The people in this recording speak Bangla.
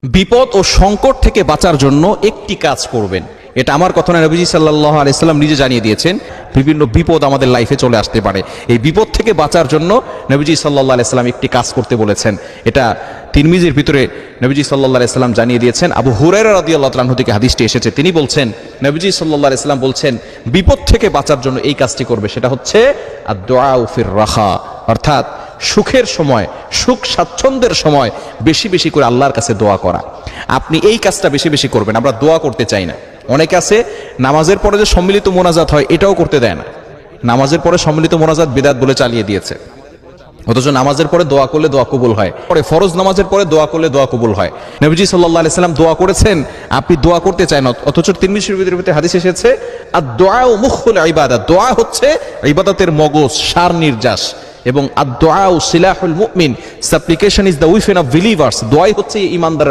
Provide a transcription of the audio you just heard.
বিপদ ও সংকট থেকে বাঁচার জন্য একটি কাজ করবেন। এটা আমার কথা না, নবীজি সাল্লাল্লাহু আলাইহি সাল্লাম নিজে জানিয়ে দিয়েছেন। বিভিন্ন বিপদ আমাদের লাইফে চলে আসতে পারে, এই বিপদ থেকে বাঁচার জন্য নবীজি সাল্লাল্লাহু আলাইহি সাল্লাম একটি কাজ করতে বলেছেন। এটা তিরমিজির ভিতরে নবীজি সাল্লাল্লাহু আলাইহি সাল্লাম জানিয়ে দিয়েছেন। আবু হুরায়রা রাদিয়াল্লাহু তাআলা আনহু থেকে হাদিসটি এসেছে। তিনি বলছেন, নবীজি সাল্লাল্লাহু আলাইহি সাল্লাম বলছেন, বিপদ থেকে বাঁচার জন্য এই কাজটি করবে, সেটা হচ্ছে আদ-দুআউ ফির রাখা, অর্থাৎ সুখের সময়, সুখ স্বাচ্ছন্দ্যের সময় বেশি বেশি করে আল্লাহর কাছে দোয়া করা। আপনি এই কাজটা বেশি বেশি করবেন। আমরা দোয়া করতে চাই না। অনেকে আছে নামাজের পরে যে সম্মিলিত মোনাজাত হয় এটাও করতে দেয় না। নামাজের পরে সম্মিলিত মোনাজাত বিদআত বলে চালিয়ে দিয়েছে, অথচ নামাজের পরে দোয়া করলে দোয়া কবুল হয়। পরে ফরজ নামাজের পরে দোয়া করলে দোয়া কবুল হয়। নবীজি সাল্লাল্লাহু আলাইহি সাল্লাম দোয়া করেছেন, আপনি দোয়া করতে চান না, অথচ তিরমিজি শরীফের ভিতরে হাদিস এসেছে, আদ-দুআউ মুখুল ইবাদা, দোয়া হচ্ছে ইবাদতের মগজ, সার নির্যাস। এবং আদ-দুআউ সিলাহুল মুমিন, সাপ্লিকেশন is the weapon of believers, দোয়াই হচ্ছে ঈমানদারের